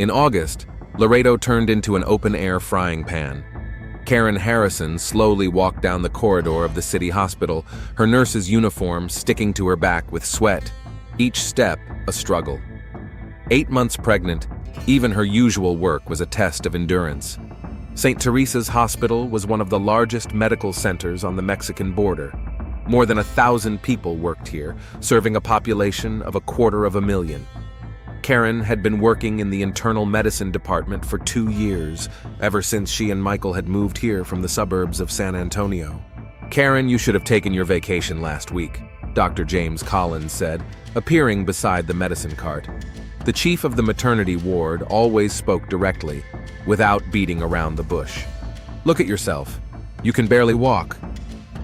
In August, Laredo turned into an open-air frying pan. Karen Harrison slowly walked down the corridor of the city hospital, her nurse's uniform sticking to her back with sweat, each step a struggle. 8 months pregnant, even her usual work was a test of endurance. St. Teresa's Hospital was one of the largest medical centers on the Mexican border. More than 1,000 people worked here, serving a population of 250,000. Karen had been working in the internal medicine department for 2 years, ever since she and Michael had moved here from the suburbs of San Antonio. "Karen, you should have taken your vacation last week," Dr. James Collins said, appearing beside the medicine cart. The chief of the maternity ward always spoke directly, without beating around the bush. "Look at yourself. You can barely walk."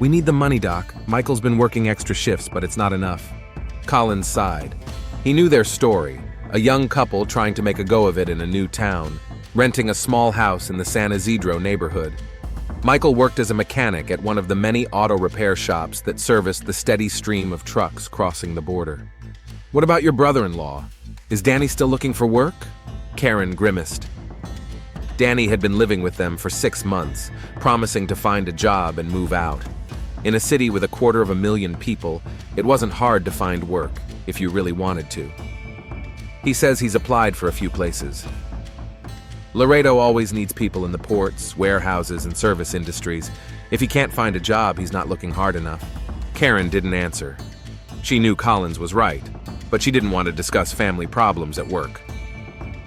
"We need the money, Doc. Michael's been working extra shifts, but it's not enough." Collins sighed. He knew their story. A young couple trying to make a go of it in a new town, renting a small house in the San Isidro neighborhood. Michael worked as a mechanic at one of the many auto repair shops that serviced the steady stream of trucks crossing the border. "What about your brother-in-law? Is Danny still looking for work?" Karen grimaced. Danny had been living with them for 6 months, promising to find a job and move out. In a city with 250,000 people, it wasn't hard to find work, if you really wanted to. "He says he's applied for a few places." Laredo always needs people in the ports, warehouses, and service industries. If he can't find a job, he's not looking hard enough. Karen didn't answer. She knew Collins was right, but she didn't want to discuss family problems at work.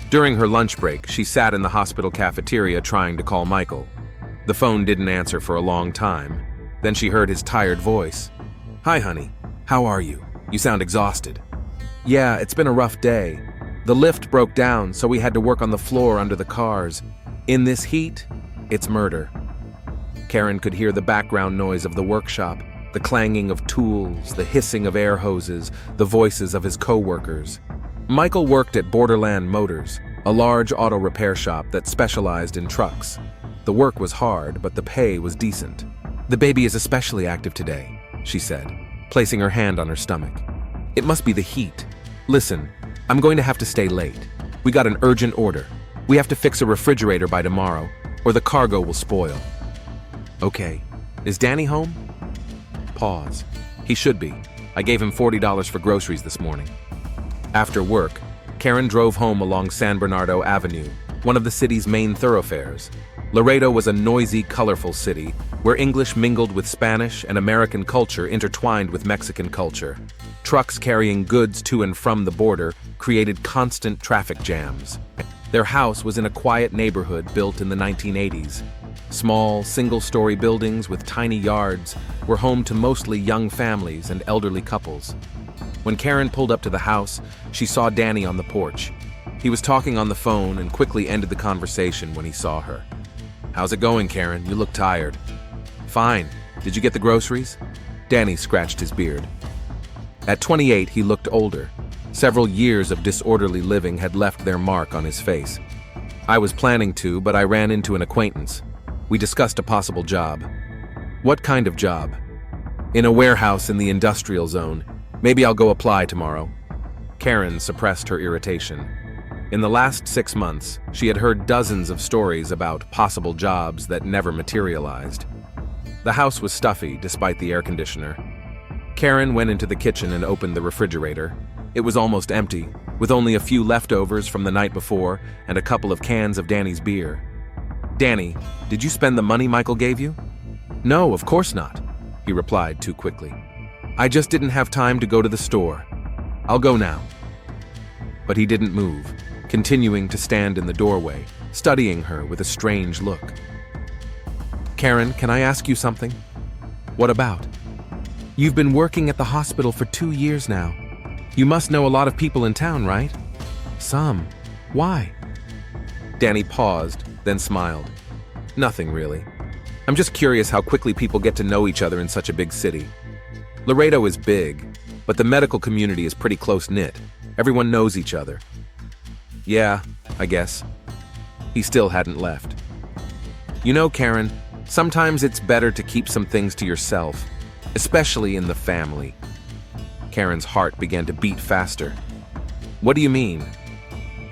During her lunch break, she sat in the hospital cafeteria trying to call Michael. The phone didn't answer for a long time. Then she heard his tired voice. "Hi, honey. How are you? You sound exhausted." "Yeah, it's been a rough day. The lift broke down, so we had to work on the floor under the cars. In this heat, it's murder." Karen could hear the background noise of the workshop, the clanging of tools, the hissing of air hoses, the voices of his co-workers. Michael worked at Borderland Motors, a large auto repair shop that specialized in trucks. The work was hard, but the pay was decent. "The baby is especially active today," she said, placing her hand on her stomach. "It must be the heat. Listen, I'm going to have to stay late. We got an urgent order. We have to fix a refrigerator by tomorrow, or the cargo will spoil." "Okay. Is Danny home?" Pause. "He should be. I gave him $40 for groceries this morning." After work, Karen drove home along San Bernardo Avenue, one of the city's main thoroughfares. Laredo was a noisy, colorful city where English mingled with Spanish and American culture intertwined with Mexican culture. Trucks carrying goods to and from the border created constant traffic jams. Their house was in a quiet neighborhood built in the 1980s. Small, single-story buildings with tiny yards were home to mostly young families and elderly couples. When Karen pulled up to the house, she saw Danny on the porch. He was talking on the phone and quickly ended the conversation when he saw her. "How's it going, Karen? You look tired." "Fine. Did you get the groceries?" Danny scratched his beard. At 28, he looked older. Several years of disorderly living had left their mark on his face. "I was planning to, but I ran into an acquaintance. We discussed a possible job." "What kind of job?" "In a warehouse in the industrial zone. Maybe I'll go apply tomorrow." Karen suppressed her irritation. In the last 6 months, she had heard dozens of stories about possible jobs that never materialized. The house was stuffy despite the air conditioner. Karen went into the kitchen and opened the refrigerator. It was almost empty, with only a few leftovers from the night before and a couple of cans of Danny's beer. "Danny, did you spend the money Michael gave you?" "No, of course not," he replied too quickly. "I just didn't have time to go to the store. I'll go now." But he didn't move, continuing to stand in the doorway, studying her with a strange look. "Karen, can I ask you something?" "What about?" "You've been working at the hospital for 2 years now. You must know a lot of people in town, right?" "Some. Why?" Danny paused, then smiled. "Nothing really. I'm just curious how quickly people get to know each other in such a big city. Laredo is big, but the medical community is pretty close-knit. Everyone knows each other." "Yeah, I guess." He still hadn't left. "You know, Karen, sometimes it's better to keep some things to yourself, especially in the family." Karen's heart began to beat faster. "What do you mean?"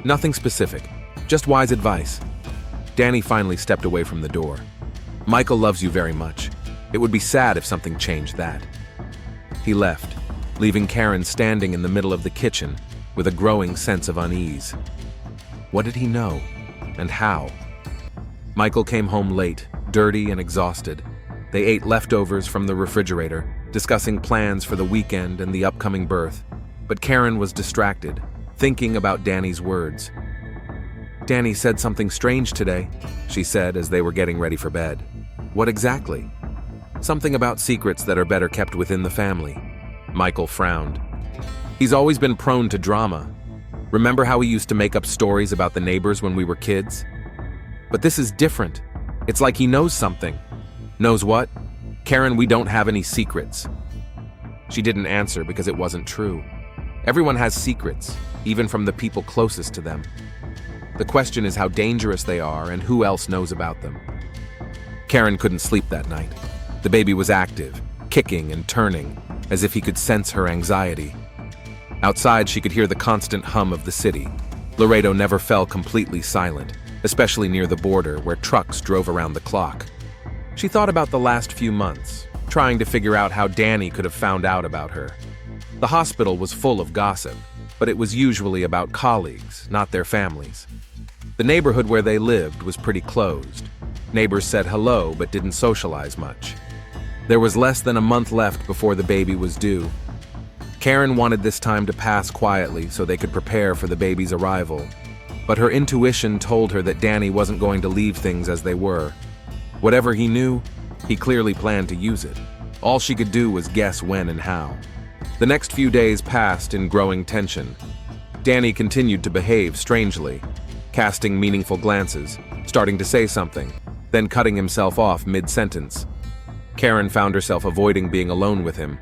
"Nothing specific. Just wise advice. Danny finally stepped away from the door. Michael loves you very much. It would be sad if something changed that. He left, leaving Karen standing in the middle of the kitchen with a growing sense of unease. What did he know? And how? Michael came home late, dirty and exhausted. They ate leftovers from the refrigerator, discussing plans for the weekend and the upcoming birth. But Karen was distracted, thinking about Danny's words. "Danny said something strange today," she said as they were getting ready for bed. "What exactly?" "Something about secrets that are better kept within the family." Michael frowned. "He's always been prone to drama. Remember how he used to make up stories about the neighbors when we were kids? But this is different. It's like he knows something." "Knows what?" "Karen, we don't have any secrets." She didn't answer because it wasn't true. Everyone has secrets, even from the people closest to them. The question is how dangerous they are and who else knows about them. Karen couldn't sleep that night. The baby was active, kicking and turning, as if he could sense her anxiety. Outside, she could hear the constant hum of the city. Laredo never fell completely silent, especially near the border where trucks drove around the clock. She thought about the last few months, trying to figure out how Danny could have found out about her. The hospital was full of gossip, but it was usually about colleagues, not their families. The neighborhood where they lived was pretty closed. Neighbors said hello but didn't socialize much. There was less than a month left before the baby was due. Karen wanted this time to pass quietly so they could prepare for the baby's arrival. But her intuition told her that Danny wasn't going to leave things as they were. Whatever he knew, he clearly planned to use it. All she could do was guess when and how. The next few days passed in growing tension. Danny continued to behave strangely, casting meaningful glances, starting to say something, then cutting himself off mid-sentence. Karen found herself avoiding being alone with him.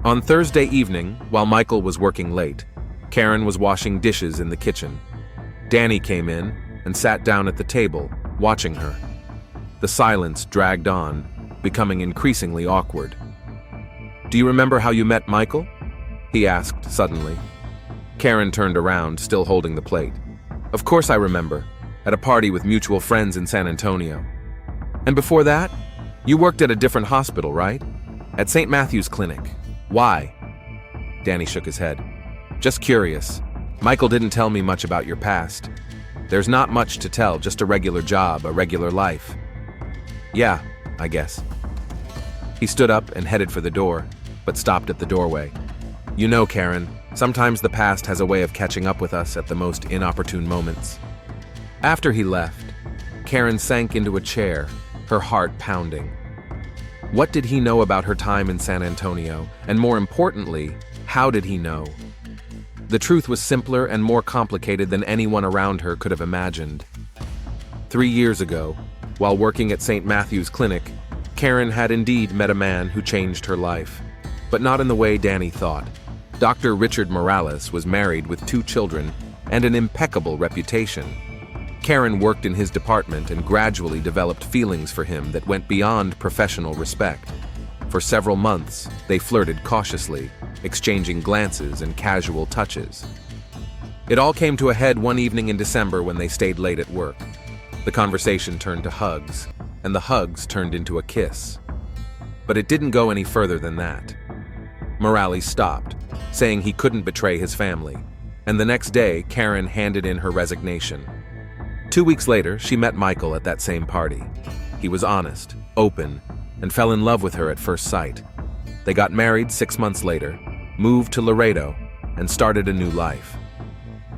On Thursday evening, while Michael was working late, Karen was washing dishes in the kitchen. Danny came in and sat down at the table, watching her. The silence dragged on, becoming increasingly awkward. "Do you remember how you met Michael?" he asked suddenly. Karen turned around, still holding the plate. "Of course I remember, at a party with mutual friends in San Antonio. And before that, you worked at a different hospital, right? At St. Matthew's Clinic. Why?" Danny shook his head. "Just curious. Michael didn't tell me much about your past. There's not much to tell, just a regular job, a regular life." "Yeah, I guess." He stood up and headed for the door, but stopped at the doorway. "You know, Karen, sometimes the past has a way of catching up with us at the most inopportune moments." After he left, Karen sank into a chair, her heart pounding. What did he know about her time in San Antonio? And more importantly, how did he know? The truth was simpler and more complicated than anyone around her could have imagined. 3 years ago, while working at St. Matthew's Clinic, Karen had indeed met a man who changed her life, but not in the way Danny thought. Dr. Richard Morales was married with 2 children and an impeccable reputation. Karen worked in his department and gradually developed feelings for him that went beyond professional respect. For several months, they flirted cautiously, exchanging glances and casual touches. It all came to a head one evening in December when they stayed late at work. The conversation turned to hugs, and the hugs turned into a kiss. But it didn't go any further than that. Morales stopped, saying he couldn't betray his family, and the next day, Karen handed in her resignation. 2 weeks later, she met Michael at that same party. He was honest, open, and fell in love with her at first sight. They got married 6 months later, moved to Laredo, and started a new life.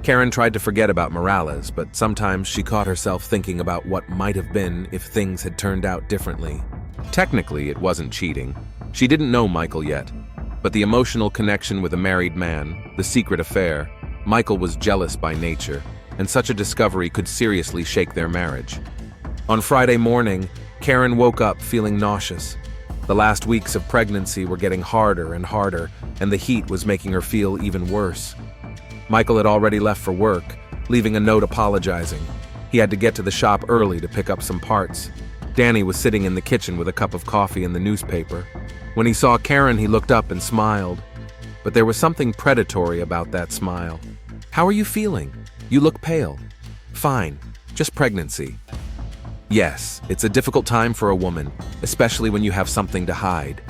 Karen tried to forget about Morales, but sometimes she caught herself thinking about what might have been if things had turned out differently. Technically, it wasn't cheating. She didn't know Michael yet, but the emotional connection with a married man, the secret affair, Michael was jealous by nature, and such a discovery could seriously shake their marriage. On Friday morning, Karen woke up feeling nauseous. The last weeks of pregnancy were getting harder and harder, and the heat was making her feel even worse. Michael had already left for work, leaving a note apologizing. He had to get to the shop early to pick up some parts. Danny was sitting in the kitchen with a cup of coffee and the newspaper. When he saw Karen, he looked up and smiled. But there was something predatory about that smile. "How are you feeling? You look pale." Fine, just pregnancy. Yes, it's a difficult time for a woman, especially when you have something to hide.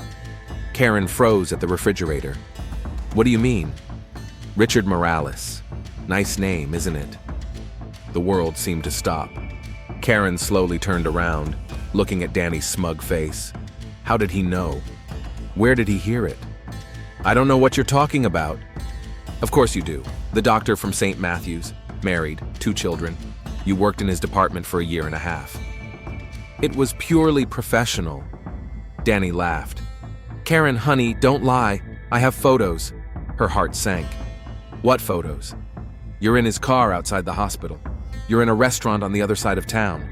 Karen froze at the refrigerator. What do you mean? Richard Morales. Nice name, isn't it? The world seemed to stop. Karen slowly turned around, looking at Danny's smug face. How did he know? Where did he hear it? I don't know what you're talking about. Of course you do. The doctor from St. Matthew's, married, 2 children. You worked in his department for a year and a half. It was purely professional. Danny laughed. Karen, honey, don't lie. I have photos. Her heart sank. What photos? You're in his car outside the hospital. You're in a restaurant on the other side of town.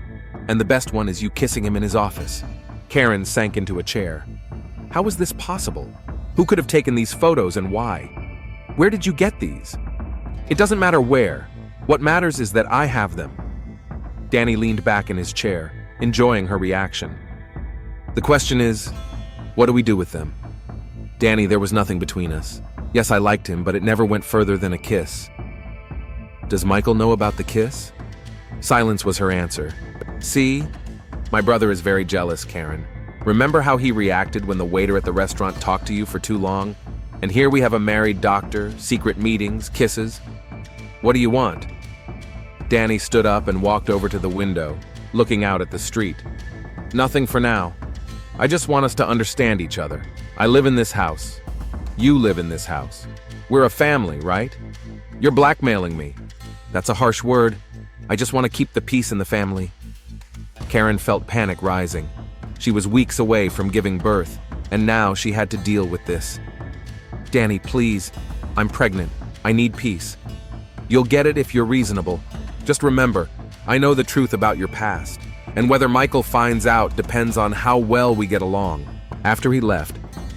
And the best one is you kissing him in his office. Karen sank into a chair. How was this possible? Who could have taken these photos and why? Where did you get these? It doesn't matter where. What matters is that I have them. Danny leaned back in his chair, enjoying her reaction. The question is, what do we do with them? Danny, there was nothing between us. Yes, I liked him, but it never went further than a kiss. Does Michael know about the kiss? Silence was her answer. See? My brother is very jealous, Karen. Remember how he reacted when the waiter at the restaurant talked to you for too long? And here we have a married doctor, secret meetings, kisses. What do you want? Danny stood up and walked over to the window, looking out at the street. Nothing for now. I just want us to understand each other. I live in this house. You live in this house. We're a family, right? You're blackmailing me. That's a harsh word. I just want to keep the peace in the family. Karen felt panic rising. She was weeks away from giving birth, and now she had to deal with this. Danny, please. I'm pregnant. I need peace. You'll get it if you're reasonable. Just remember, I know the truth about your past, and whether Michael finds out depends on how well we get along. After he left,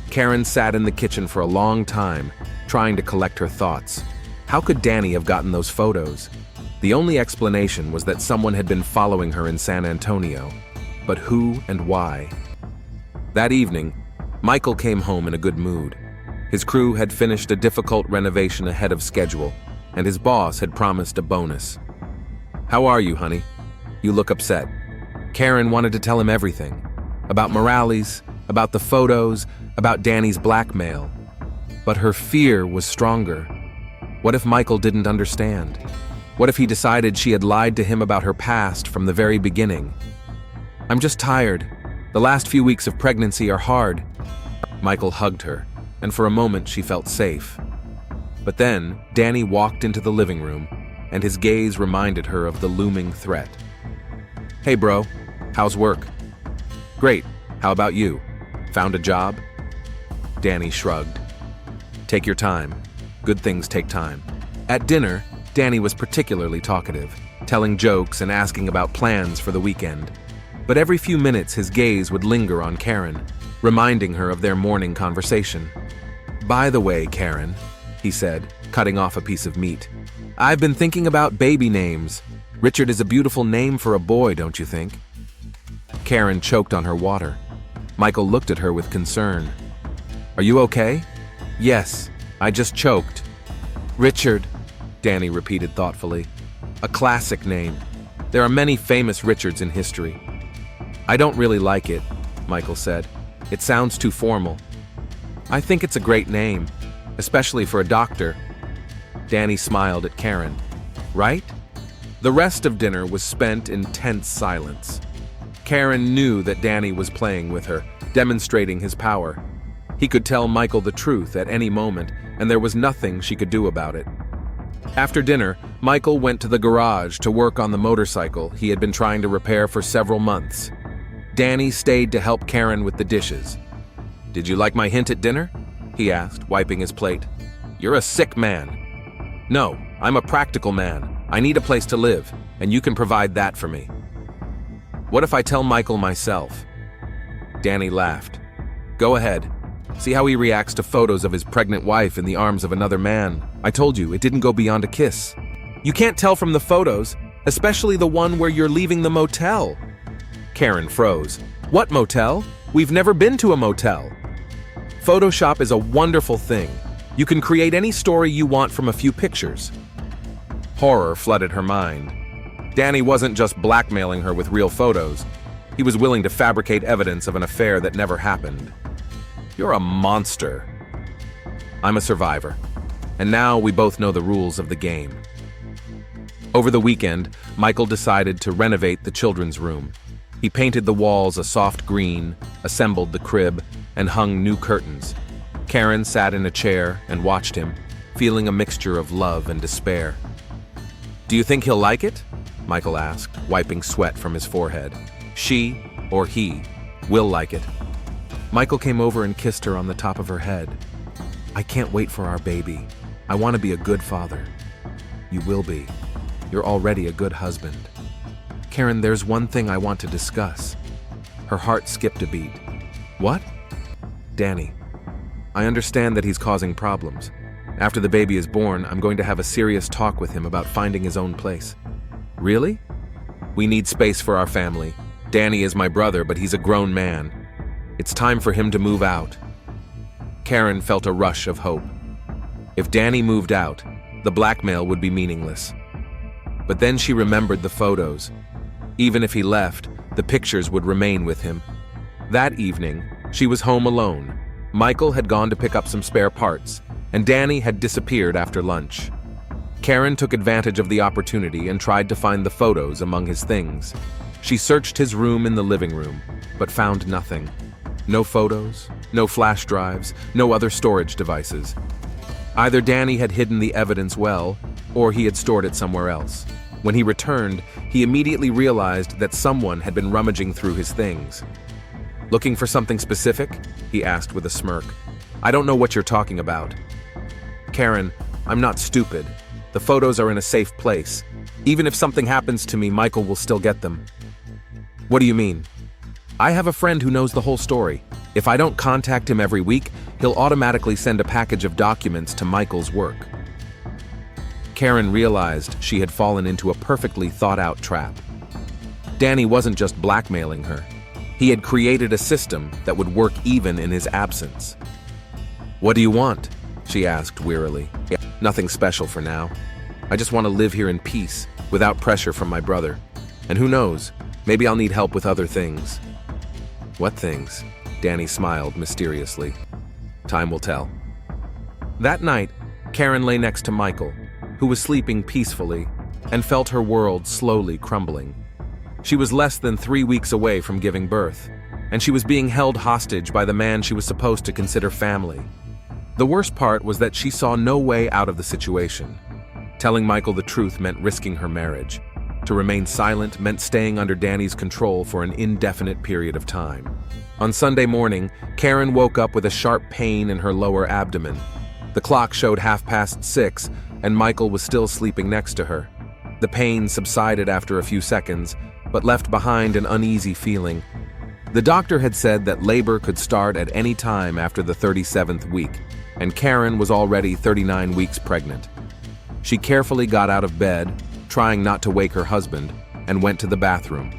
Karen sat in the kitchen for a long time, trying to collect her thoughts. How could Danny have gotten those photos? The only explanation was that someone had been following her in San Antonio. But who and why? That evening, Michael came home in a good mood. His crew had finished a difficult renovation ahead of schedule, and his boss had promised a bonus. How are you, honey? You look upset. Karen wanted to tell him everything. About Morales, about the photos, about Danny's blackmail. But her fear was stronger. What if Michael didn't understand? What if he decided she had lied to him about her past from the very beginning? I'm just tired. The last few weeks of pregnancy are hard. Michael hugged her, and for a moment she felt safe. But then, Danny walked into the living room, and his gaze reminded her of the looming threat. Hey bro, how's work? Great, how about you? Found a job? Danny shrugged. Take your time. Good things take time. At dinner, Danny was particularly talkative, telling jokes and asking about plans for the weekend. But every few minutes his gaze would linger on Karen, reminding her of their morning conversation. By the way, Karen, he said, cutting off a piece of meat, I've been thinking about baby names. Richard is a beautiful name for a boy, don't you think? Karen choked on her water. Michael looked at her with concern. Are you okay? Yes, I just choked. Richard, Danny repeated thoughtfully. A classic name. There are many famous Richards in history. I don't really like it, Michael said. It sounds too formal. I think it's a great name, especially for a doctor. Danny smiled at Karen. Right? The rest of dinner was spent in tense silence. Karen knew that Danny was playing with her, demonstrating his power. He could tell Michael the truth at any moment, and there was nothing she could do about it. After dinner, Michael went to the garage to work on the motorcycle he had been trying to repair for several months. Danny stayed to help Karen with the dishes. Did you like my hint at dinner? He asked, wiping his plate. You're a sick man. No, I'm a practical man. I need a place to live, and you can provide that for me. What if I tell Michael myself? Danny laughed. Go ahead. See how he reacts to photos of his pregnant wife in the arms of another man. I told you, it didn't go beyond a kiss. You can't tell from the photos, especially the one where you're leaving the motel. Karen froze. What motel? We've never been to a motel. Photoshop is a wonderful thing. You can create any story you want from a few pictures. Horror flooded her mind. Danny wasn't just blackmailing her with real photos. He was willing to fabricate evidence of an affair that never happened. You're a monster. I'm a survivor. And now we both know the rules of the game. Over the weekend, Michael decided to renovate the children's room. He painted the walls a soft green, assembled the crib, and hung new curtains. Karen sat in a chair and watched him, feeling a mixture of love and despair. "Do you think he'll like it?" Michael asked, wiping sweat from his forehead. "She, or he, will like it." Michael came over and kissed her on the top of her head. "I can't wait for our baby. I want to be a good father." "You will be. You're already a good husband." "Karen, there's one thing I want to discuss." Her heart skipped a beat. "What?" "Danny. I understand that he's causing problems. After the baby is born, I'm going to have a serious talk with him about finding his own place." "Really?" "We need space for our family. Danny is my brother, but he's a grown man. It's time for him to move out." Karen felt a rush of hope. If Danny moved out, the blackmail would be meaningless. But then she remembered the photos. Even if he left, the pictures would remain with him. That evening, she was home alone. Michael had gone to pick up some spare parts, and Danny had disappeared after lunch. Karen took advantage of the opportunity and tried to find the photos among his things. She searched his room in the living room, but found nothing. No photos, no flash drives, no other storage devices. Either Danny had hidden the evidence well, or he had stored it somewhere else. When he returned, he immediately realized that someone had been rummaging through his things. "Looking for something specific?" he asked with a smirk. "I don't know what you're talking about." "Karen, I'm not stupid. The photos are in a safe place. Even if something happens to me, Michael will still get them." "What do you mean?" "I have a friend who knows the whole story. If I don't contact him every week, he'll automatically send a package of documents to Michael's work." Karen realized she had fallen into a perfectly thought-out trap. Danny wasn't just blackmailing her. He had created a system that would work even in his absence. "What do you want?" she asked wearily. "Nothing special for now. I just want to live here in peace, without pressure from my brother. And who knows, maybe I'll need help with other things." "What things?" Danny smiled mysteriously. "Time will tell." That night, Karen lay next to Michael, who was sleeping peacefully, and felt her world slowly crumbling. She was less than 3 weeks away from giving birth, and she was being held hostage by the man she was supposed to consider family. The worst part was that she saw no way out of the situation. Telling Michael the truth meant risking her marriage. To remain silent meant staying under Danny's control for an indefinite period of time. On Sunday morning, Karen woke up with a sharp pain in her lower abdomen. The clock showed 6:30, and Michael was still sleeping next to her. The pain subsided after a few seconds, but left behind an uneasy feeling. The doctor had said that labor could start at any time after the 37th week, and Karen was already 39 weeks pregnant. She carefully got out of bed, trying not to wake her husband, and went to the bathroom.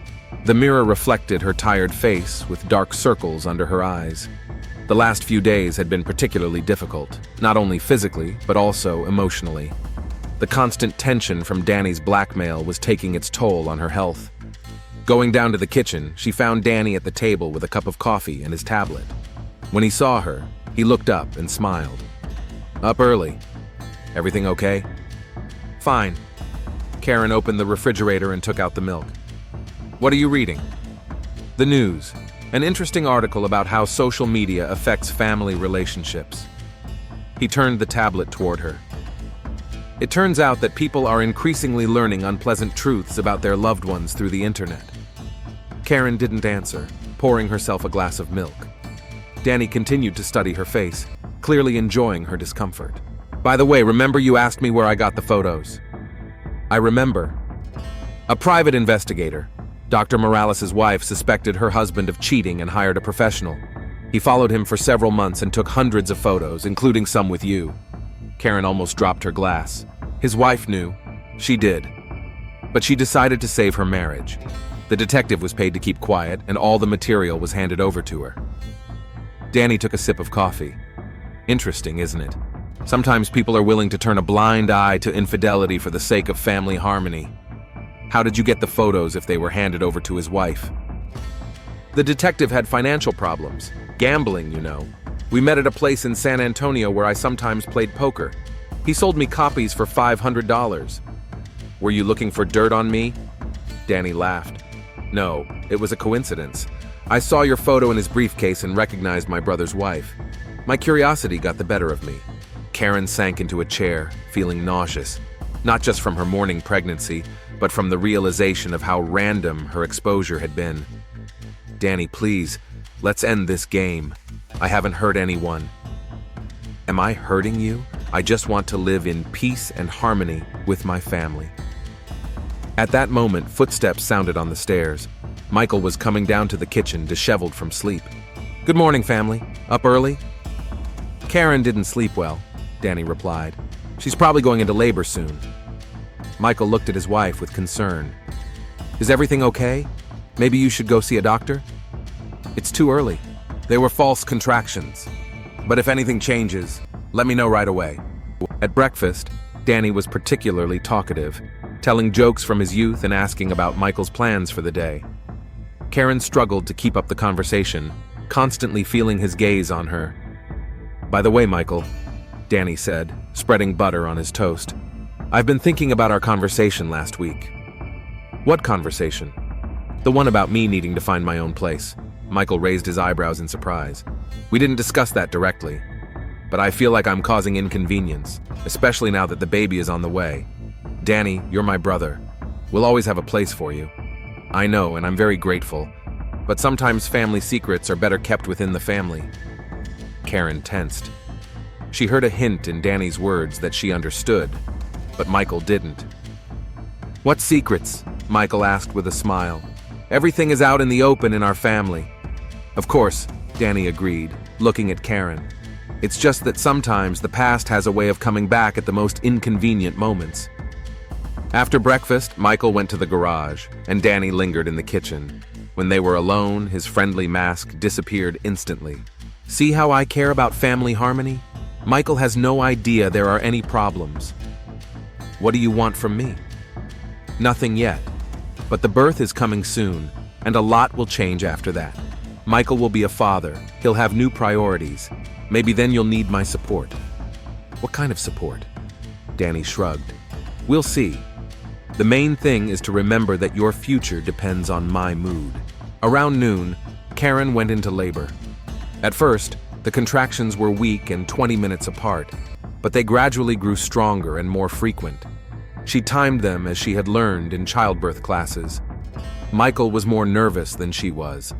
The mirror reflected her tired face with dark circles under her eyes. The last few days had been particularly difficult, not only physically, but also emotionally. The constant tension from Danny's blackmail was taking its toll on her health. Going down to the kitchen, she found Danny at the table with a cup of coffee and his tablet. When he saw her, he looked up and smiled. "Up early. Everything okay?" "Fine." Karen opened the refrigerator and took out the milk. "What are you reading?" "The news. An interesting article about how social media affects family relationships." He turned the tablet toward her. "It turns out that people are increasingly learning unpleasant truths about their loved ones through the internet." Karen didn't answer, pouring herself a glass of milk. Danny continued to study her face, clearly enjoying her discomfort. "By the way, remember you asked me where I got the photos?" "I remember." "A private investigator. Dr. Morales' wife suspected her husband of cheating and hired a professional. He followed him for several months and took hundreds of photos, including some with you." Karen almost dropped her glass. His wife knew. She did. But she decided to save her marriage. The detective was paid to keep quiet, and all the material was handed over to her. Danny took a sip of coffee. "Interesting, isn't it? Sometimes people are willing to turn a blind eye to infidelity for the sake of family harmony. How did you get the photos if they were handed over to his wife? The detective had financial problems. Gambling, you know. We met at a place in San Antonio where I sometimes played poker. He sold me copies for $500. Were you looking for dirt on me? Danny laughed. No, it was a coincidence. I saw your photo in his briefcase and recognized my brother's wife. My curiosity got the better of me. Karen sank into a chair, feeling nauseous, not just from her morning pregnancy, but from the realization of how random her exposure had been. Danny, please, let's end this game. I haven't hurt anyone. Am I hurting you? I just want to live in peace and harmony with my family. At that moment, footsteps sounded on the stairs. Michael was coming down to the kitchen, disheveled from sleep. Good morning, family. Up early? Karen didn't sleep well, Danny replied. She's probably going into labor soon. Michael looked at his wife with concern. Is everything okay? Maybe you should go see a doctor? It's too early. They were false contractions. But if anything changes, let me know right away. At breakfast, Danny was particularly talkative, telling jokes from his youth and asking about Michael's plans for the day. Karen struggled to keep up the conversation, constantly feeling his gaze on her. By the way, Michael, Danny said, spreading butter on his toast, I've been thinking about our conversation last week. What conversation? The one about me needing to find my own place. Michael raised his eyebrows in surprise. We didn't discuss that directly, but I feel like I'm causing inconvenience, especially now that the baby is on the way. Danny, you're my brother. We'll always have a place for you. I know, and I'm very grateful, but sometimes family secrets are better kept within the family. Karen tensed. She heard a hint in Danny's words that she understood, but Michael didn't. What secrets? Michael asked with a smile. Everything is out in the open in our family. Of course, Danny agreed, looking at Karen. It's just that sometimes the past has a way of coming back at the most inconvenient moments. After breakfast, Michael went to the garage, and Danny lingered in the kitchen. When they were alone, his friendly mask disappeared instantly. See how I care about family harmony? Michael has no idea there are any problems. What do you want from me? Nothing yet. But the birth is coming soon, and a lot will change after that. Michael will be a father. He'll have new priorities. Maybe then you'll need my support. What kind of support? Danny shrugged. We'll see. The main thing is to remember that your future depends on my mood. Around noon, Karen went into labor. At first, the contractions were weak and 20 minutes apart, but they gradually grew stronger and more frequent. She timed them as she had learned in childbirth classes. Michael was more nervous than she was.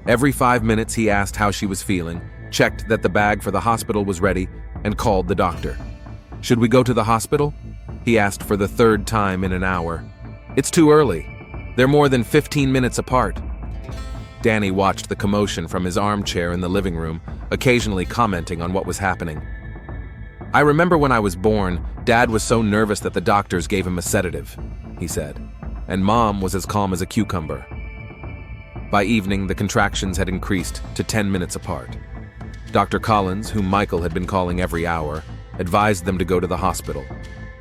Every 5 minutes he asked how she was feeling, checked that the bag for the hospital was ready, and called the doctor. Should we go to the hospital? He asked for the third time in an hour. It's too early. They're more than 15 minutes apart. Danny watched the commotion from his armchair in the living room, occasionally commenting on what was happening. I remember when I was born, Dad was so nervous that the doctors gave him a sedative, he said, and Mom was as calm as a cucumber. By evening, the contractions had increased to 10 minutes apart. Dr. Collins, whom Michael had been calling every hour, advised them to go to the hospital.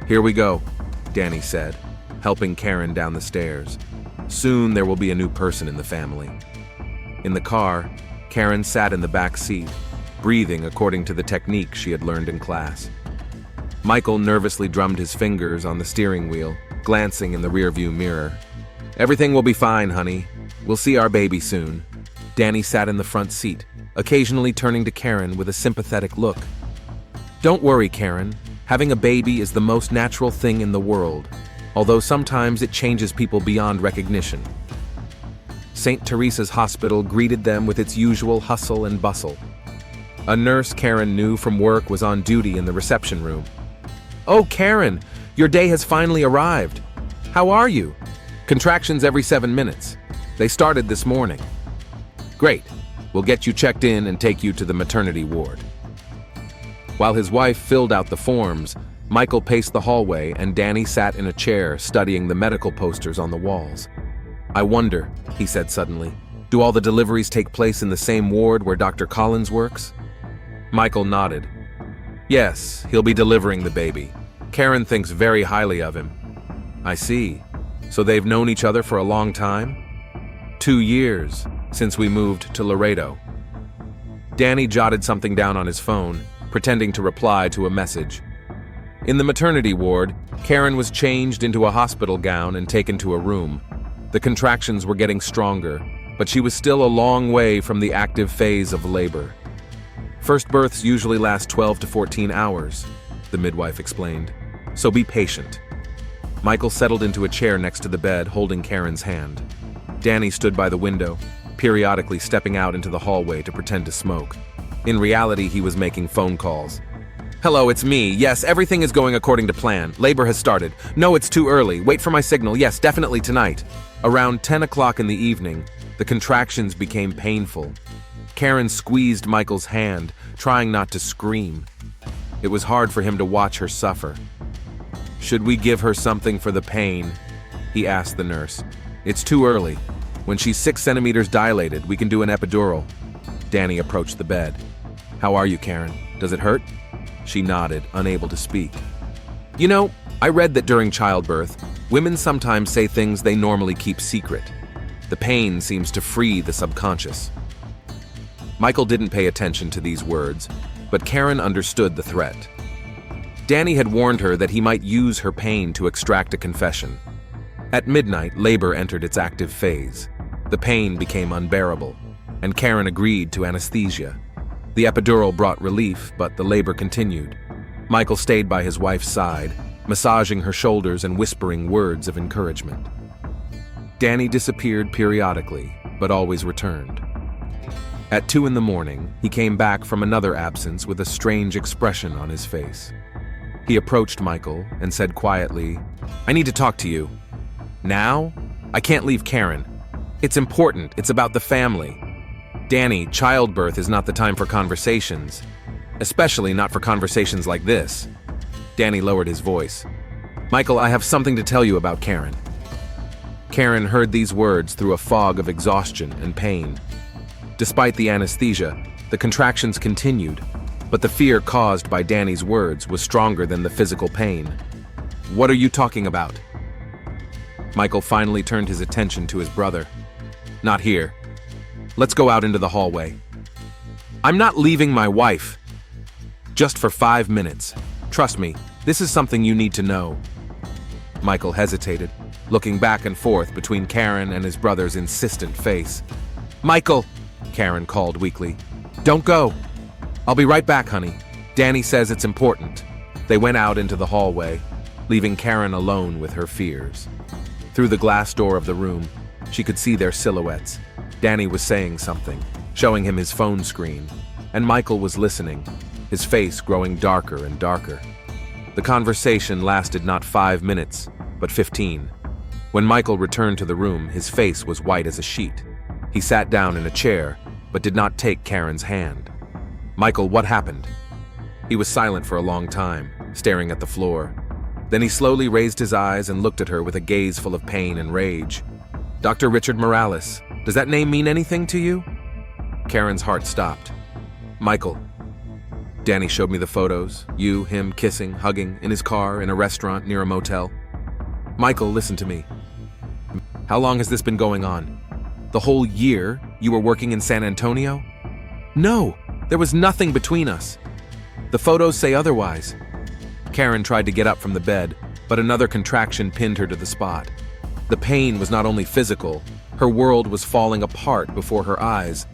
Here we go, Danny said, helping Karen down the stairs. Soon there will be a new person in the family. In the car, Karen sat in the back seat, breathing according to the technique she had learned in class. Michael nervously drummed his fingers on the steering wheel, glancing in the rearview mirror. Everything will be fine, honey. We'll see our baby soon. Danny sat in the front seat, occasionally turning to Karen with a sympathetic look. Don't worry, Karen. Having a baby is the most natural thing in the world, although sometimes it changes people beyond recognition. St. Teresa's Hospital greeted them with its usual hustle and bustle. A nurse Karen knew from work was on duty in the reception room. Oh, Karen, your day has finally arrived. How are you? Contractions every 7 minutes. They started this morning. Great. We'll get you checked in and take you to the maternity ward. While his wife filled out the forms, Michael paced the hallway and Danny sat in a chair studying the medical posters on the walls. I wonder, he said suddenly, do all the deliveries take place in the same ward where Dr. Collins works? Michael nodded. Yes, he'll be delivering the baby. Karen thinks very highly of him. I see. So they've known each other for a long time? 2 years since we moved to Laredo. Danny jotted something down on his phone, pretending to reply to a message. In the maternity ward, Karen was changed into a hospital gown and taken to a room. The contractions were getting stronger, but she was still a long way from the active phase of labor. First births usually last 12 to 14 hours, the midwife explained. So be patient. Michael settled into a chair next to the bed, holding Karen's hand. Danny stood by the window, periodically stepping out into the hallway to pretend to smoke. In reality, he was making phone calls. Hello, it's me. Yes, everything is going according to plan. Labor has started. No, it's too early. Wait for my signal. Yes, definitely tonight. Around 10 o'clock in the evening, the contractions became painful. Karen squeezed Michael's hand, trying not to scream. It was hard for him to watch her suffer. Should we give her something for the pain? He asked the nurse. It's too early. When she's 6 centimeters dilated, we can do an epidural. Danny approached the bed. How are you, Karen? Does it hurt? She nodded, unable to speak. You know, I read that during childbirth, women sometimes say things they normally keep secret. The pain seems to free the subconscious. Michael didn't pay attention to these words, but Karen understood the threat. Danny had warned her that he might use her pain to extract a confession. At midnight, labor entered its active phase. The pain became unbearable, and Karen agreed to anesthesia. The epidural brought relief, but the labor continued. Michael stayed by his wife's side, massaging her shoulders and whispering words of encouragement. Danny disappeared periodically, but always returned. At 2 in the morning, he came back from another absence with a strange expression on his face. He approached Michael and said quietly, I need to talk to you. Now? I can't leave Karen. It's important. It's about the family. Danny, childbirth is not the time for conversations, especially not for conversations like this. Danny lowered his voice. Michael, I have something to tell you about Karen. Karen heard these words through a fog of exhaustion and pain. Despite the anesthesia, the contractions continued, but the fear caused by Danny's words was stronger than the physical pain. What are you talking about? Michael finally turned his attention to his brother. Not here. Let's go out into the hallway. I'm not leaving my wife. Just for 5 minutes. Trust me, this is something you need to know. Michael hesitated, looking back and forth between Karen and his brother's insistent face. Michael, Karen called weakly. Don't go. I'll be right back, honey. Danny says it's important. They went out into the hallway, leaving Karen alone with her fears. Through the glass door of the room, she could see their silhouettes. Danny was saying something, showing him his phone screen, and Michael was listening, his face growing darker and darker. The conversation lasted not 5 minutes, but 15. When Michael returned to the room, his face was white as a sheet. He sat down in a chair, but did not take Karen's hand. Michael, what happened? He was silent for a long time, staring at the floor. Then he slowly raised his eyes and looked at her with a gaze full of pain and rage. Dr. Richard Morales, does that name mean anything to you? Karen's heart stopped. Michael. Danny showed me the photos, you, him, kissing, hugging, in his car, in a restaurant near a motel. Michael, listen to me. How long has this been going on? The whole year you were working in San Antonio? No, there was nothing between us. The photos say otherwise. Karen tried to get up from the bed, but another contraction pinned her to the spot. The pain was not only physical, her world was falling apart before her eyes.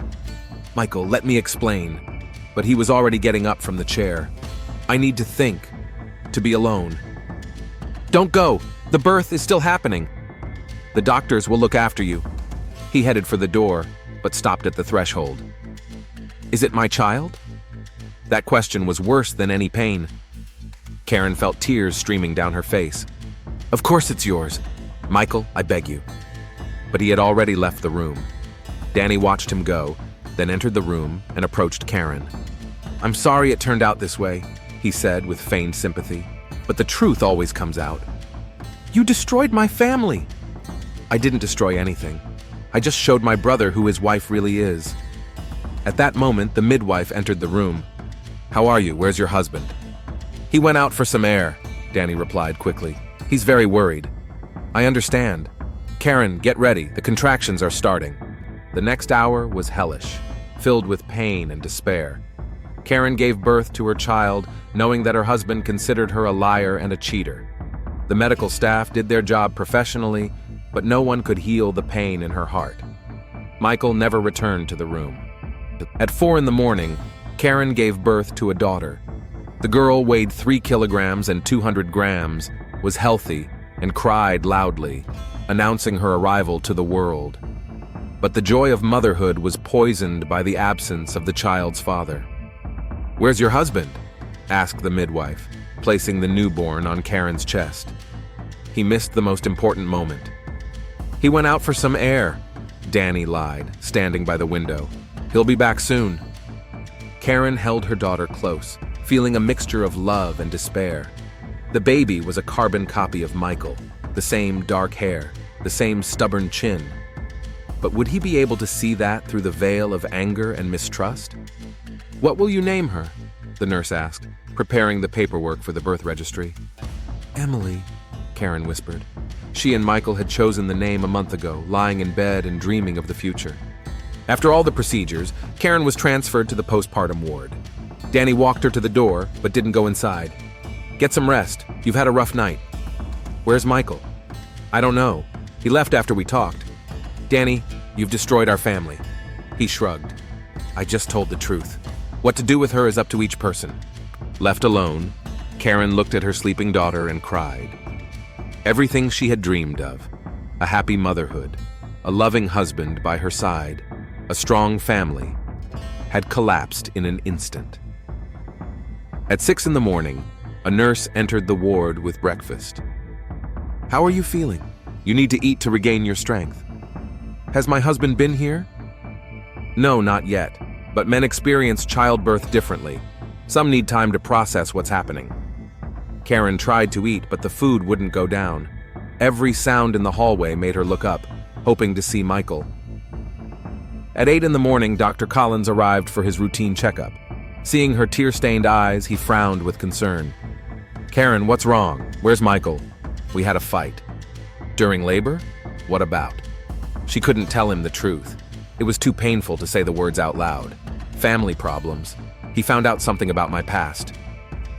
Michael, let me explain. But he was already getting up from the chair. I need to think, to be alone. Don't go, the birth is still happening. The doctors will look after you. He headed for the door, but stopped at the threshold. Is it my child? That question was worse than any pain. Karen felt tears streaming down her face. Of course it's yours. Michael, I beg you. But he had already left the room. Danny watched him go, then entered the room and approached Karen. I'm sorry it turned out this way, he said with feigned sympathy, but the truth always comes out. You destroyed my family. I didn't destroy anything. I just showed my brother who his wife really is. At that moment, the midwife entered the room. How are you? Where's your husband? He went out for some air, Danny replied quickly. He's very worried. I understand. Karen, get ready. The contractions are starting. The next hour was hellish, filled with pain and despair. Karen gave birth to her child, knowing that her husband considered her a liar and a cheater. The medical staff did their job professionally, but no one could heal the pain in her heart. Michael never returned to the room. At 4 in the morning, Karen gave birth to a daughter. The girl weighed 3 kilograms and 200 grams, was healthy, and cried loudly, announcing her arrival to the world. But the joy of motherhood was poisoned by the absence of the child's father. "Where's your husband?" asked the midwife, placing the newborn on Karen's chest. He missed the most important moment. "He went out for some air," Danny lied, standing by the window. "He'll be back soon." Karen held her daughter close, feeling a mixture of love and despair. The baby was a carbon copy of Michael, the same dark hair, the same stubborn chin. But would he be able to see that through the veil of anger and mistrust? "What will you name her?" the nurse asked, preparing the paperwork for the birth registry. "Emily," Karen whispered. She and Michael had chosen the name a month ago, lying in bed and dreaming of the future. After all the procedures, Karen was transferred to the postpartum ward. Danny walked her to the door, but didn't go inside. "Get some rest. You've had a rough night." "Where's Michael?" "I don't know. He left after we talked." "Danny, you've destroyed our family." He shrugged. "I just told the truth. What to do with her is up to each person." Left alone, Karen looked at her sleeping daughter and cried. Everything she had dreamed of, a happy motherhood, a loving husband by her side, a strong family, had collapsed in an instant. At 6 in the morning, a nurse entered the ward with breakfast. "How are you feeling? You need to eat to regain your strength." "Has my husband been here?" "No, not yet, but men experience childbirth differently. Some need time to process what's happening." Karen tried to eat, but the food wouldn't go down. Every sound in the hallway made her look up, hoping to see Michael. At 8 in the morning, Dr. Collins arrived for his routine checkup. Seeing her tear-stained eyes, he frowned with concern. "Karen, what's wrong? Where's Michael?" "We had a fight." "During labor? What about?" She couldn't tell him the truth. It was too painful to say the words out loud. Family problems. He found out something about my past.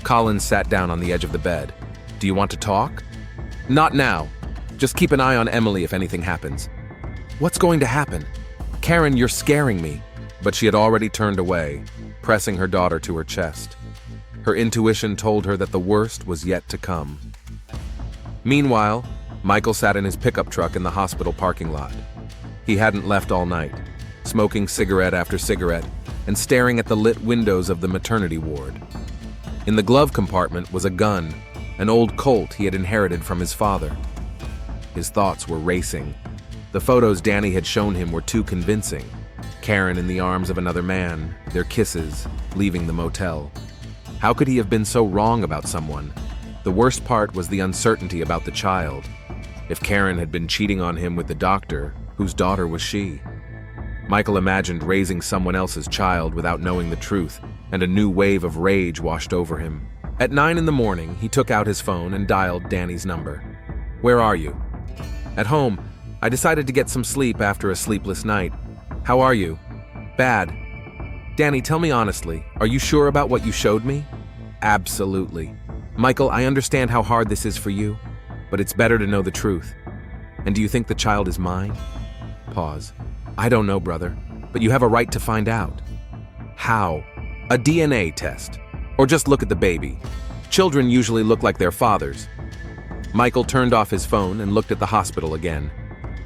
Collins sat down on the edge of the bed. "Do you want to talk?" "Not now. Just keep an eye on Emily if anything happens." "What's going to happen?" "Karen, you're scaring me." But she had already turned away, pressing her daughter to her chest. Her intuition told her that the worst was yet to come. Meanwhile, Michael sat in his pickup truck in the hospital parking lot. He hadn't left all night, smoking cigarette after cigarette and staring at the lit windows of the maternity ward. In the glove compartment was a gun, an old Colt he had inherited from his father. His thoughts were racing. The photos Danny had shown him were too convincing. Karen in the arms of another man, their kisses, leaving the motel. How could he have been so wrong about someone? The worst part was the uncertainty about the child. If Karen had been cheating on him with the doctor, whose daughter was she? Michael imagined raising someone else's child without knowing the truth, and a new wave of rage washed over him. At 9 in the morning, he took out his phone and dialed Danny's number. "Where are you?" "At home. I decided to get some sleep after a sleepless night. How are you?" "Bad." "Danny, tell me honestly, are you sure about what you showed me?" "Absolutely." "Michael, I understand how hard this is for you, but it's better to know the truth. And do you think the child is mine?" Pause. "I don't know, brother, but you have a right to find out." "How?" "A DNA test. Or just look at the baby. Children usually look like their fathers." Michael turned off his phone and looked at the hospital again.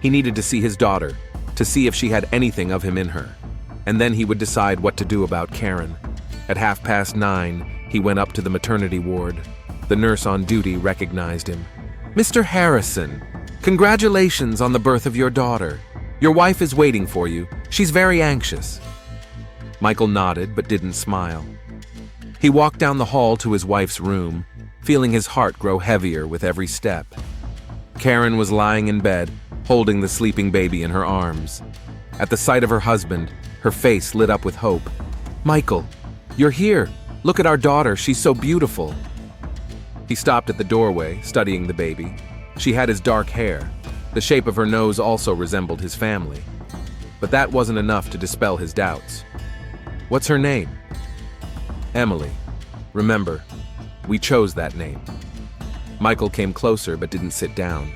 He needed to see his daughter, to see if she had anything of him in her. And then he would decide what to do about Karen. At 9:30, he went up to the maternity ward. The nurse on duty recognized him. "Mr. Harrison, congratulations on the birth of your daughter. Your wife is waiting for you. She's very anxious." Michael nodded but didn't smile. He walked down the hall to his wife's room, feeling his heart grow heavier with every step. Karen was lying in bed, holding the sleeping baby in her arms. At the sight of her husband, her face lit up with hope. "Michael, you're here. Look at our daughter. She's so beautiful." He stopped at the doorway, studying the baby. She had his dark hair. The shape of her nose also resembled his family. But that wasn't enough to dispel his doubts. What's her name? Emily. Remember, we chose that name. Michael came closer but didn't sit down.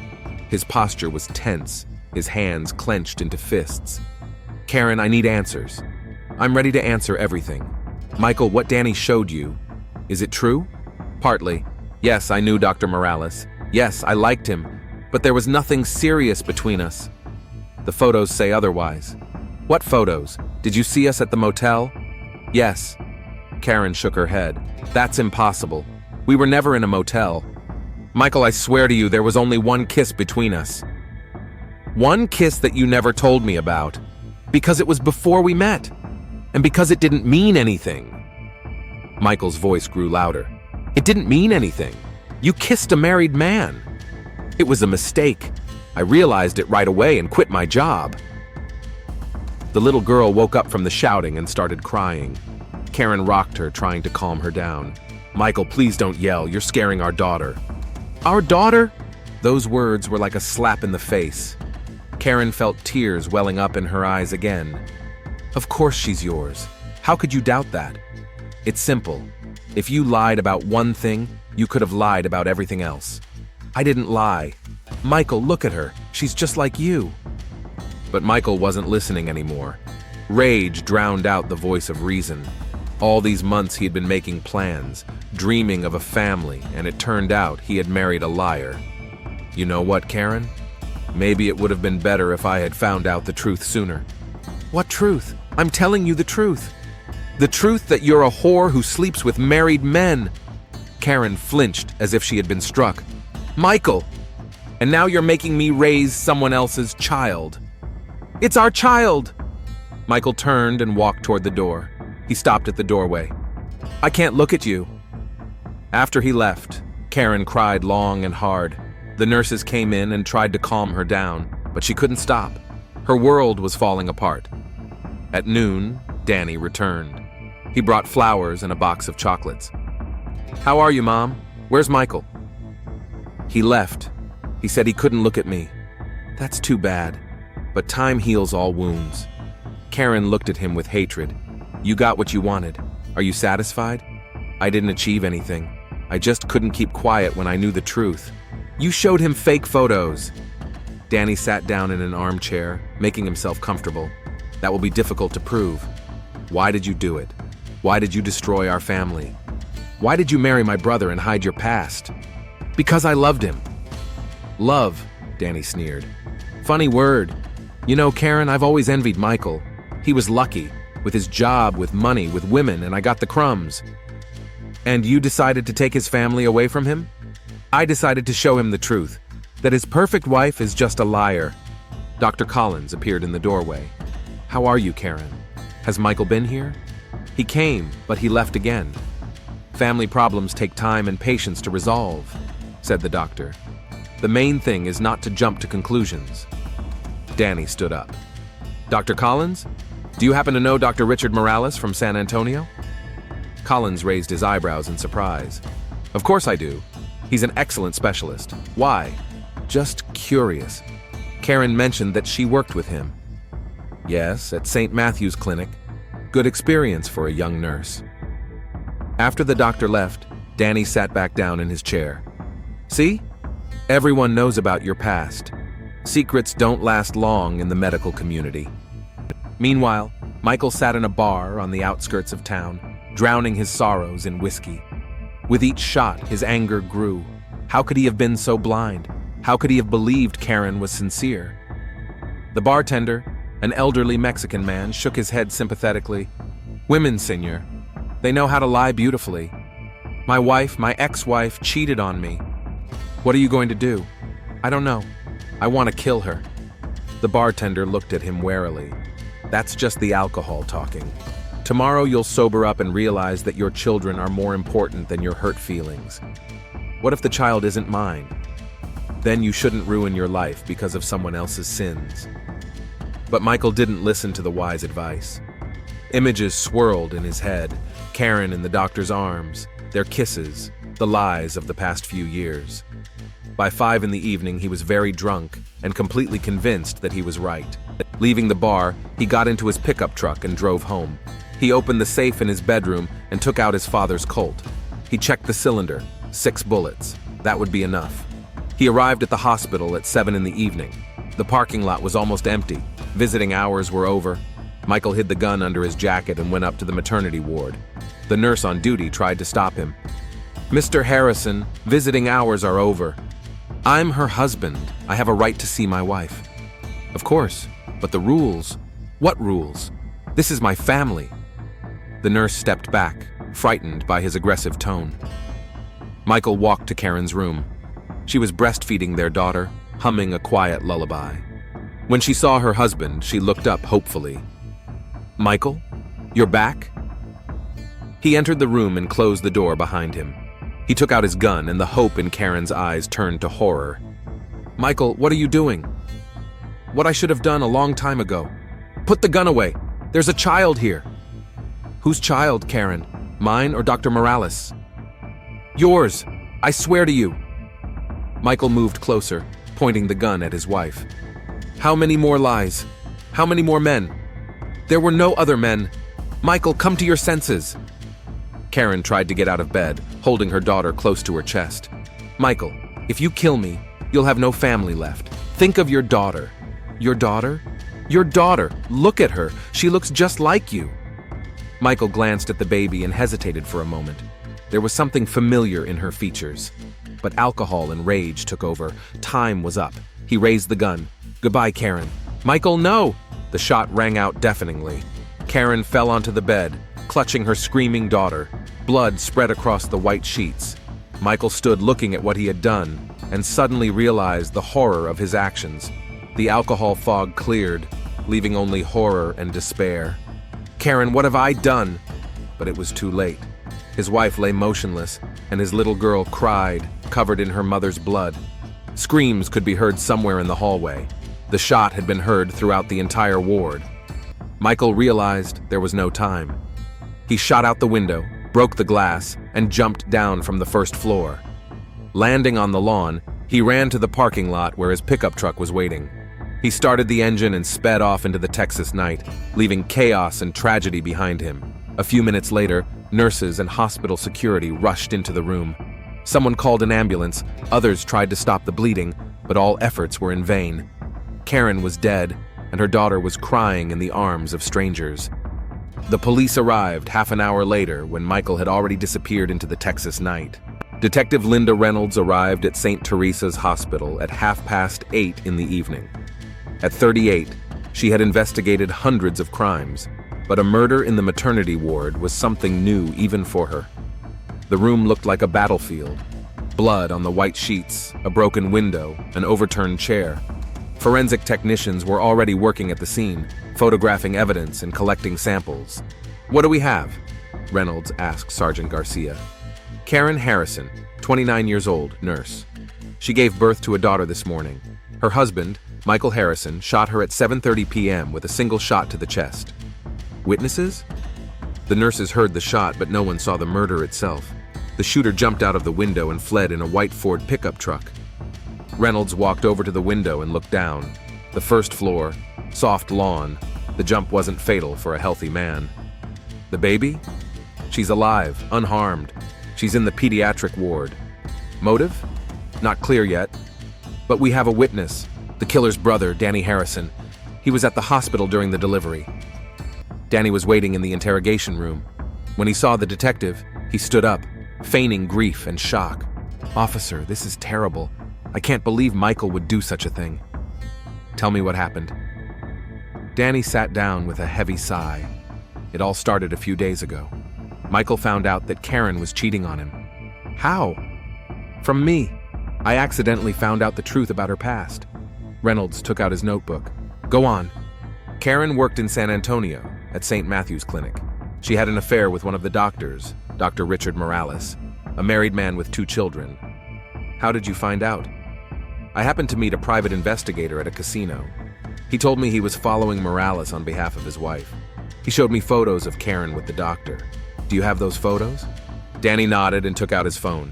His posture was tense, his hands clenched into fists. Karen, I need answers. I'm ready to answer everything. Michael, what Danny showed you, is it true? Partly. Yes, I knew Dr. Morales. Yes, I liked him, but there was nothing serious between us. The photos say otherwise. What photos? Did you see us at the motel? Yes. Karen shook her head. That's impossible. We were never in a motel. Michael, I swear to you, there was only one kiss between us. One kiss that you never told me about. Because it was before we met. And because it didn't mean anything. Michael's voice grew louder. It didn't mean anything. You kissed a married man. It was a mistake. I realized it right away and quit my job. The little girl woke up from the shouting and started crying. Karen rocked her, trying to calm her down. Michael, please don't yell. You're scaring our daughter. Our daughter? Those words were like a slap in the face. Karen felt tears welling up in her eyes again. Of course she's yours. How could you doubt that? It's simple. If you lied about one thing, you could have lied about everything else. I didn't lie. Michael, look at her. She's just like you. But Michael wasn't listening anymore. Rage drowned out the voice of reason. All these months he had been making plans, dreaming of a family, and it turned out he had married a liar. You know what, Karen? Maybe it would have been better if I had found out the truth sooner. What truth? I'm telling you the truth. The truth that you're a whore who sleeps with married men. Karen flinched as if she had been struck. Michael! And now you're making me raise someone else's child. It's our child! Michael turned and walked toward the door. He stopped at the doorway. I can't look at you. After he left, Karen cried long and hard. The nurses came in and tried to calm her down, but she couldn't stop. Her world was falling apart. At noon, Danny returned. He brought flowers and a box of chocolates. How are you, Mom? Where's Michael? He left. He said he couldn't look at me. That's too bad, but time heals all wounds. Karen looked at him with hatred. You got what you wanted. Are you satisfied? I didn't achieve anything. I just couldn't keep quiet when I knew the truth. You showed him fake photos. Danny sat down in an armchair, making himself comfortable. That will be difficult to prove. Why did you do it? Why did you destroy our family? Why did you marry my brother and hide your past? Because I loved him. Love, Danny sneered. Funny word. You know, Karen, I've always envied Michael. He was lucky, with his job, with money, with women, and I got the crumbs. And you decided to take his family away from him? I decided to show him the truth, that his perfect wife is just a liar. Dr. Collins appeared in the doorway. How are you, Karen? Has Michael been here? He came, but he left again. Family problems take time and patience to resolve, said the doctor. The main thing is not to jump to conclusions. Danny stood up. Dr. Collins? Do you happen to know Dr. Richard Morales from San Antonio? Collins raised his eyebrows in surprise. Of course I do. He's an excellent specialist. Why? Just curious. Karen mentioned that she worked with him. Yes, at St. Matthew's Clinic. Good experience for a young nurse. After the doctor left, Danny sat back down in his chair. See? Everyone knows about your past. Secrets don't last long in the medical community. Meanwhile, Michael sat in a bar on the outskirts of town, drowning his sorrows in whiskey. With each shot, his anger grew. How could he have been so blind? How could he have believed Karen was sincere? The bartender, an elderly Mexican man, shook his head sympathetically. Women, senor. They know how to lie beautifully. My wife, my ex-wife, cheated on me. What are you going to do? I don't know. I want to kill her. The bartender looked at him warily. That's just the alcohol talking. Tomorrow you'll sober up and realize that your children are more important than your hurt feelings. What if the child isn't mine? Then you shouldn't ruin your life because of someone else's sins. But Michael didn't listen to the wise advice. Images swirled in his head, Karen in the doctor's arms, their kisses, the lies of the past few years. By 5 in the evening, he was very drunk and completely convinced that he was right. Leaving the bar, he got into his pickup truck and drove home. He opened the safe in his bedroom and took out his father's Colt. He checked the cylinder, 6 bullets. That would be enough. He arrived at the hospital at 7 in the evening. The parking lot was almost empty. Visiting hours were over. Michael hid the gun under his jacket and went up to the maternity ward. The nurse on duty tried to stop him. "Mr. Harrison, visiting hours are over. I'm her husband. I have a right to see my wife." "Of course, but the rules." "What rules? This is my family." The nurse stepped back, frightened by his aggressive tone. Michael walked to Karen's room. She was breastfeeding their daughter, humming a quiet lullaby. When she saw her husband, she looked up hopefully. "Michael, you're back?" He entered the room and closed the door behind him. He took out his gun, and the hope in Karen's eyes turned to horror. "Michael, what are you doing?" "What I should have done a long time ago. Put the gun away. There's a child here." "Whose child, Karen? Mine or Dr. Morales?" "Yours. I swear to you." Michael moved closer, pointing the gun at his wife. "How many more lies? How many more men? There were no other men. Michael, come to your senses." Karen tried to get out of bed, holding her daughter close to her chest. "Michael, if you kill me, you'll have no family left. Think of your daughter." "Your daughter? Your daughter! Look at her. She looks just like you." Michael glanced at the baby and hesitated for a moment. There was something familiar in her features. But alcohol and rage took over. Time was up. He raised the gun. "Goodbye, Karen." "Michael, no!" The shot rang out deafeningly. Karen fell onto the bed, clutching her screaming daughter. Blood spread across the white sheets. Michael stood looking at what he had done and suddenly realized the horror of his actions. The alcohol fog cleared, leaving only horror and despair. "Karen, what have I done?" But it was too late. His wife lay motionless, and his little girl cried, covered in her mother's blood. Screams could be heard somewhere in the hallway. The shot had been heard throughout the entire ward. Michael realized there was no time. He shot out the window, broke the glass, and jumped down from the first floor. Landing on the lawn, he ran to the parking lot where his pickup truck was waiting. He started the engine and sped off into the Texas night, leaving chaos and tragedy behind him. A few minutes later, nurses and hospital security rushed into the room. Someone called an ambulance, others tried to stop the bleeding, but all efforts were in vain. Karen was dead, and her daughter was crying in the arms of strangers. The police arrived half an hour later when Michael had already disappeared into the Texas night. Detective Linda Reynolds arrived at St. Teresa's Hospital at 8:30 in the evening. At 38, she had investigated hundreds of crimes, but a murder in the maternity ward was something new even for her. The room looked like a battlefield. Blood on the white sheets, a broken window, an overturned chair. Forensic technicians were already working at the scene, photographing evidence and collecting samples. "What do we have?" Reynolds asked Sergeant Garcia. "Karen Harrison, 29 years old, nurse. She gave birth to a daughter this morning. Her husband, Michael Harrison, shot her at 7:30 p.m. with a single shot to the chest. Witnesses?" The nurses heard the shot, but no one saw the murder itself. The shooter jumped out of the window and fled in a white Ford pickup truck. Reynolds walked over to the window and looked down. The first floor, soft lawn. The jump wasn't fatal for a healthy man. "The baby? She's alive, unharmed. She's in the pediatric ward. Motive? Not clear yet. But we have a witness, the killer's brother, Danny Harrison. He was at the hospital during the delivery." Danny was waiting in the interrogation room. When he saw the detective, he stood up, feigning grief and shock. "Officer, this is terrible. I can't believe Michael would do such a thing." "Tell me what happened." Danny sat down with a heavy sigh. It all started a few days ago. Michael found out that Karen was cheating on him. "How?" "From me. I accidentally found out the truth about her past." Reynolds took out his notebook. "Go on." "Karen worked in San Antonio at St. Matthew's Clinic. She had an affair with one of the doctors, Dr. Richard Morales, a married man with 2 children. How did you find out?" "I happened to meet a private investigator at a casino. He told me he was following Morales on behalf of his wife. He showed me photos of Karen with the doctor. Do you have those photos?" Danny nodded and took out his phone.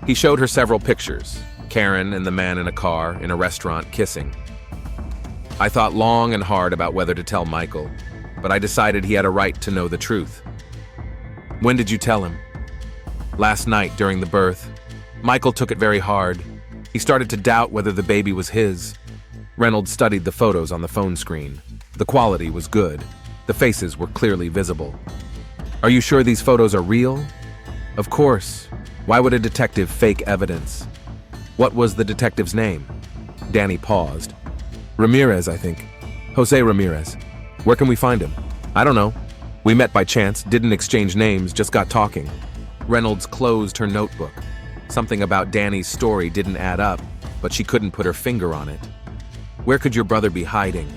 He showed her several pictures. Karen and the man in a car in a restaurant kissing. I thought long and hard about whether to tell Michael, but I decided he had a right to know the truth. When did you tell him? Last night during the birth. Michael took it very hard. He started to doubt whether the baby was his. Reynolds studied the photos on the phone screen. The quality was good. The faces were clearly visible. Are you sure these photos are real? Of course. Why would a detective fake evidence? What was the detective's name? Danny paused. Ramirez, I think. Jose Ramirez. Where can we find him? I don't know. We met by chance, didn't exchange names, just got talking. Reynolds closed her notebook. Something about Danny's story didn't add up, but she couldn't put her finger on it. Where could your brother be hiding?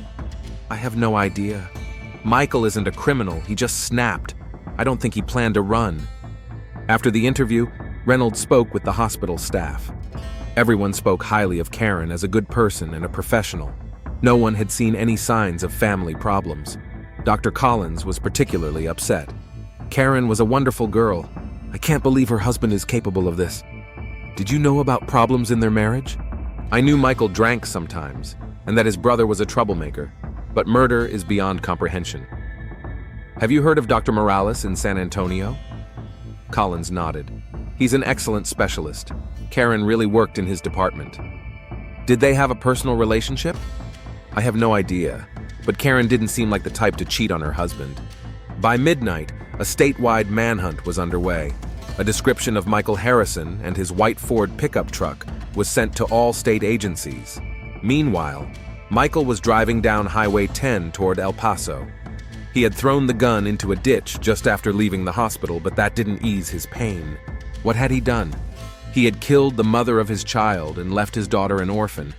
I have no idea. Michael isn't a criminal, he just snapped. I don't think he planned to run. After the interview, Reynolds spoke with the hospital staff. Everyone spoke highly of Karen as a good person and a professional. No one had seen any signs of family problems. Dr. Collins was particularly upset. Karen was a wonderful girl. I can't believe her husband is capable of this. Did you know about problems in their marriage? I knew Michael drank sometimes, and that his brother was a troublemaker, but murder is beyond comprehension. Have you heard of Dr. Morales in San Antonio? Collins nodded. He's an excellent specialist. Karen really worked in his department. Did they have a personal relationship? I have no idea, but Karen didn't seem like the type to cheat on her husband. By midnight, a statewide manhunt was underway. A description of Michael Harrison and his white Ford pickup truck was sent to all state agencies. Meanwhile, Michael was driving down Highway 10 toward El Paso. He had thrown the gun into a ditch just after leaving the hospital, but that didn't ease his pain. What had he done? He had killed the mother of his child and left his daughter an orphan.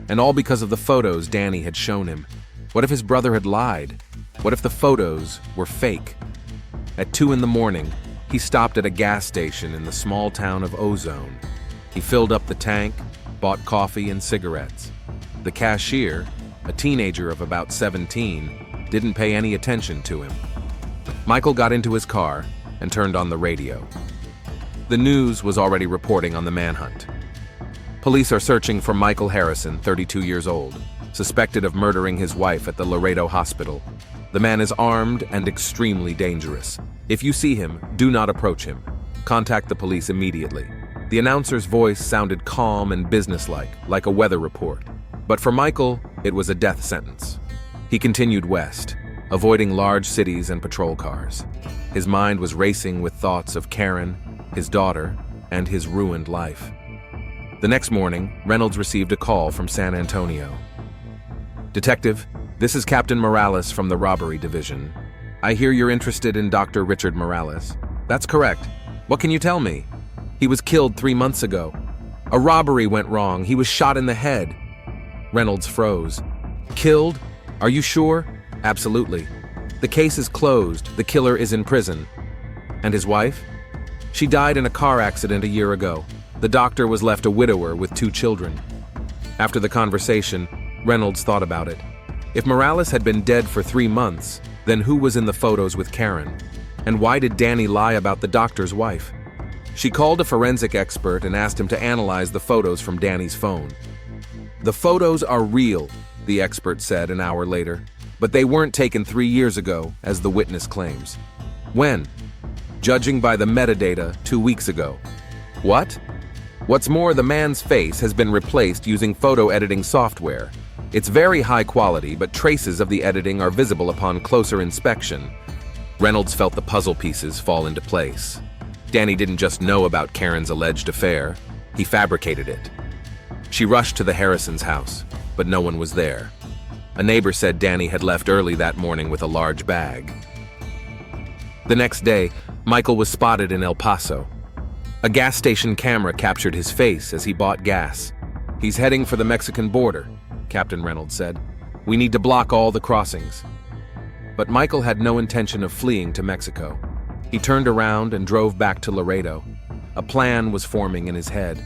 And all because of the photos Danny had shown him. What if his brother had lied? What if the photos were fake? At 2 a.m, he stopped at a gas station in the small town of Ozone. He filled up the tank, bought coffee and cigarettes. The cashier, a teenager of about 17, didn't pay any attention to him. Michael got into his car and turned on the radio. The news was already reporting on the manhunt. Police are searching for Michael Harrison, 32 years old, suspected of murdering his wife at the Laredo hospital. The man is armed and extremely dangerous. If you see him, do not approach him. Contact the police immediately. The announcer's voice sounded calm and businesslike, like a weather report. But for Michael, it was a death sentence. He continued west, avoiding large cities and patrol cars. His mind was racing with thoughts of Karen, his daughter, and his ruined life. The next morning, Reynolds received a call from San Antonio. Detective, this is Captain Morales from the Robbery Division. I hear you're interested in Dr. Richard Morales. That's correct. What can you tell me? He was killed 3 months ago. A robbery went wrong. He was shot in the head. Reynolds froze. Killed? Are you sure? Absolutely. The case is closed. The killer is in prison. And his wife? She died in a car accident a year ago. The doctor was left a widower with 2 children. After the conversation, Reynolds thought about it. If Morales had been dead for 3 months, then who was in the photos with Karen? And why did Danny lie about the doctor's wife? She called a forensic expert and asked him to analyze the photos from Danny's phone. The photos are real, the expert said an hour later, but they weren't taken 3 years ago, as the witness claims. When? Judging by the metadata, 2 weeks ago. What? What's more, the man's face has been replaced using photo editing software. It's very high quality, but traces of the editing are visible upon closer inspection. Reynolds felt the puzzle pieces fall into place. Danny didn't just know about Karen's alleged affair, he fabricated it. She rushed to the Harrisons' house, but no one was there. A neighbor said Danny had left early that morning with a large bag. The next day, Michael was spotted in El Paso. A gas station camera captured his face as he bought gas. He's heading for the Mexican border, Captain Reynolds said. We need to block all the crossings. But Michael had no intention of fleeing to Mexico. He turned around and drove back to Laredo. A plan was forming in his head.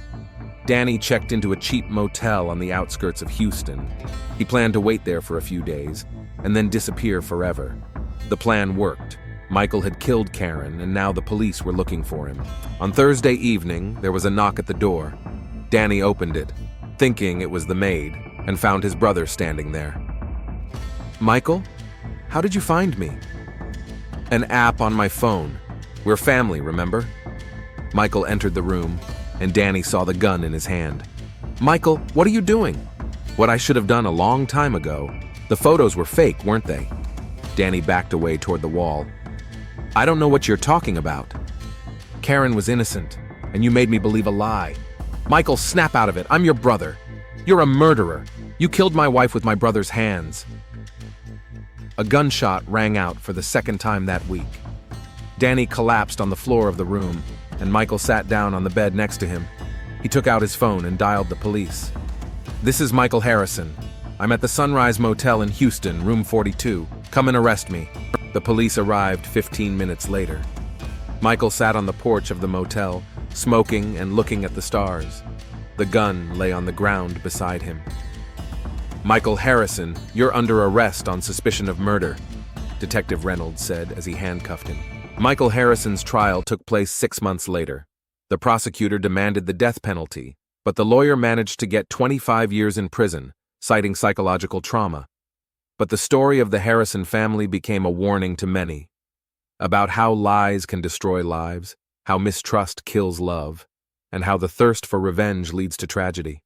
Danny checked into a cheap motel on the outskirts of Houston. He planned to wait there for a few days and then disappear forever. The plan worked. Michael had killed Karen, and now the police were looking for him. On Thursday evening, there was a knock at the door. Danny opened it, thinking it was the maid, and found his brother standing there. "Michael, how did you find me?" "An app on my phone. We're family, remember?" Michael entered the room, and Danny saw the gun in his hand. "Michael, what are you doing?" "What I should have done a long time ago. The photos were fake, weren't they?" Danny backed away toward the wall. "I don't know what you're talking about. Karen was innocent, and you made me believe a lie." "Michael, snap out of it. I'm your brother. You're a murderer. You killed my wife with my brother's hands." A gunshot rang out for the second time that week. Danny collapsed on the floor of the room, and Michael sat down on the bed next to him. He took out his phone and dialed the police. "This is Michael Harrison. I'm at the Sunrise Motel in Houston, room 42. Come and arrest me." The police arrived 15 minutes later. Michael sat on the porch of the motel, smoking and looking at the stars. The gun lay on the ground beside him. "Michael Harrison, you're under arrest on suspicion of murder," Detective Reynolds said as he handcuffed him. Michael Harrison's trial took place 6 months later. The prosecutor demanded the death penalty, but the lawyer managed to get 25 years in prison, citing psychological trauma. But the story of the Harrison family became a warning to many about how lies can destroy lives, how mistrust kills love, and how the thirst for revenge leads to tragedy.